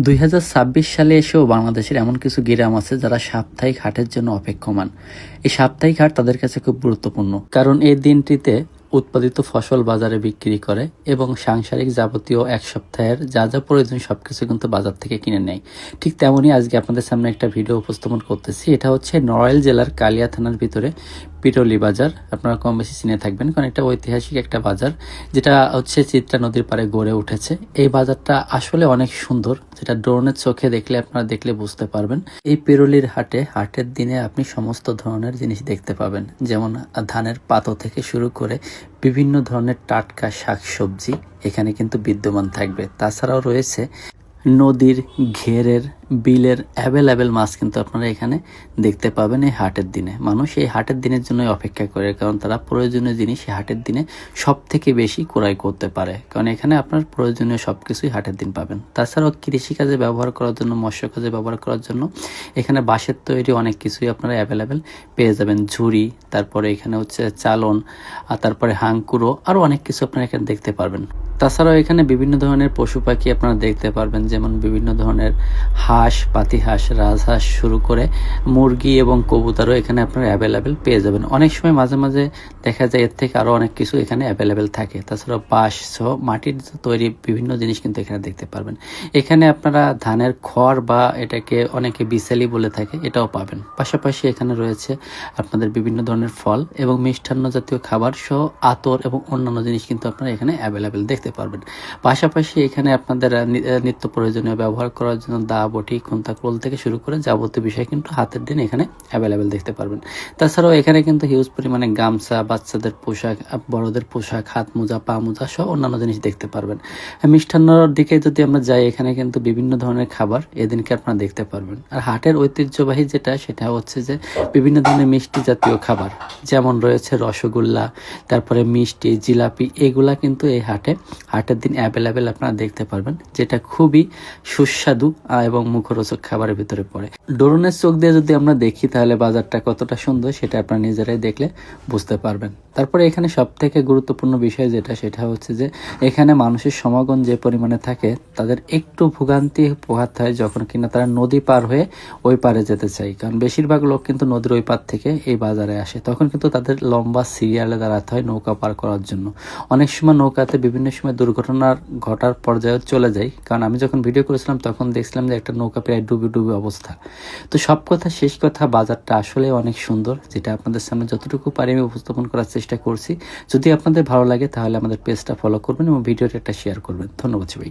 2026 সালে এসেও বাংলাদেশের এমন কিছু গ্রাম আছে যারা সাপ্তাহিক হাটের জন্য অপেক্ষমান। এই সাপ্তাহিক হাট তাদের কাছে খুব গুরুত্বপূর্ণ, কারণ এই দিনটিতে উৎপাদিত ফসল বাজারে বিক্রি করে এবং সাংসারিক যাবতীয় এক সপ্তাহের যা যা প্রয়োজন সবকিছু কিন্তু বাজার থেকে কিনে নেয়। ঠিক তেমনই আজকে আপনাদের সামনে একটা ভিডিও উপস্থাপন করতেছি। এটা হচ্ছে নড়াইল জেলার কালিয়া থানার ভিতরে পিরোলি বাজার। আপনারা কম বেশি চিনে থাকবেন, কারণ এটা ঐতিহাসিক একটা বাজার যেটা হচ্ছে চিত্রা নদীর পাড়ে গড়ে উঠেছে। এই বাজারটা আসলে অনেক সুন্দর, যেটা ড্রোনের চোখে দেখলে আপনারা দেখলে বুঝতে পারবেন। এই পিরোলির হাটের দিনে আপনি সমস্ত ধরনের জিনিস দেখতে পাবেন, যেমন ধানের পাতো থেকে শুরু করে বিভিন্ন ধরনের টাটকা শাকসবজি এখানে কিন্তু বিদ্যমান থাকবে। তাছাড়াও রয়েছে নদীর, ঘেরের, বিলের অ্যাভেলেবেল মাছ কিন্তু আপনারা এখানে দেখতে পাবেন। এই হাটের দিনে মানুষ এই হাটের দিনের জন্যই অপেক্ষা করে, কারণ তারা প্রয়োজনীয় জিনিস এই হাটের দিনে সব থেকে বেশি ক্রয় করতে পারে, কারণ এখানে আপনার প্রয়োজনীয় সব কিছুই হাটের দিন পাবেন। তাছাড়াও কৃষিকাজে ব্যবহার করার জন্য, মৎস্য কাজে ব্যবহার করার জন্য এখানে বাঁশের তৈরি অনেক কিছুই আপনারা অ্যাভেলেবেল পেয়ে যাবেন। ঝুড়ি, তারপরে এখানে হচ্ছে চালন, আর তারপরে হাঙ্কুরো, আরও অনেক কিছু আপনারা এখানে দেখতে পারবেন। তাছাড়াও এখানে বিভিন্ন ধরনের পশু পাখি আপনারা দেখতে পারবেন, যেমন বিভিন্ন ধরনের হাঁস, পাতিহাঁস, রাজহাঁস শুরু করে মুরগি এবং কবুতরও এখানে আপনারা অ্যাভেলেবেল পেয়ে যাবেন। অনেক সময় মাঝে মাঝে দেখা যায় এর থেকে আরও অনেক কিছু এখানে অ্যাভেলেবেল থাকে। তাছাড়াও বাঁশ সহ মাটির তৈরি বিভিন্ন জিনিস কিন্তু এখানে দেখতে পারবেন। এখানে আপনারা ধানের খড় বা এটাকে অনেকে বিসালি বলে থাকে, এটাও পাবেন। পাশাপাশি এখানে রয়েছে আপনাদের বিভিন্ন ধরনের ফল এবং মিষ্টান্ন জাতীয় খাবার সহ আতর এবং অন্যান্য জিনিস কিন্তু আপনারা এখানে অ্যাভেলেবেল দেখতে পারবেন। পাশাপাশি এখানে আপনাদের নিত্য প্রয়োজনীয় ব্যবহার করার জন্য দা, বটি, খুন্তা, কোল থেকে শুরু করে যাবতীয় বিষয় কিন্তু হাতের দিন এখানে অ্যাভেলেবেল দেখতে পারবেন। তাছাড়াও এখানে কিন্তু হিউজ পরিমাণে গামছা, বাচ্চাদের পোশাক, বড়দের পোশাক, হাত মোজা, পা মোজা সহ অন্যান্য জিনিস দেখতে পারবেন। মিষ্টান্নর দিকে যদি আমরা যাই, এখানে কিন্তু বিভিন্ন ধরনের খাবার এদিনকে আপনারা দেখতে পারবেন। আর হাটের ঐতিহ্যবাহী সেটা হচ্ছে যে বিভিন্ন ধরনের মিষ্টি জাতীয় খাবার, যেমন রয়েছে রসগোল্লা, তারপরে মিষ্টি, জিলাপি, এগুলা কিন্তু এই হাটের দিন অ্যাভেলেবেল আপনারা দেখতে পারবেন, যেটা খুবই সুস্বাদু এবং মুখরোচক খাবারের ভিতরে পড়ে। ড্রোনের চোখ দিয়ে যদি আমরা দেখি তাহলে বাজারটা কতটা সুন্দর সেটা আপনারা নিজেরাই দেখলে বুঝতে পারবেন। তারপরে এখানে সব থেকে গুরুত্বপূর্ণ বিষয় সেটা হচ্ছে যে এখানে মানুষের সমাগম যে পরিমাণে থাকে, তাদের একটু ভোগান্তি পোহাতে হয় যখন কিনা তারা নদী পার হয়ে ওই পারে যেতে চায়, কারণ বেশিরভাগ লোক কিন্তু নদীর ওই পার থেকে এই বাজারে আসে। তখন কিন্তু তাদের লম্বা সিরিয়ালে দাঁড়াতে হয় নৌকা পার করার জন্য। অনেক সময় নৌকাতে বিভিন্ন সময় দুর্ঘটনার ঘটার পর্যায়ে চলে যায়, কারণ আমি যখন ভিডিও করেছিলাম তখন দেখছিলাম যে একটা নৌকা প্রায় ডুবে অবস্থা। তো সব কথা শেষ কথা, বাজারটা আসলে অনেক সুন্দর, যেটা আপনাদের সামনে যতটুকু পারি আমি উপস্থাপন করার চেষ্টা করছি। যদি আপনাদের ভালো লাগে তাহলে আমাদের পেজটা ফলো করবেন এবং ভিডিওটা একটা শেয়ার করবেন। ধন্যবাদ সবাই।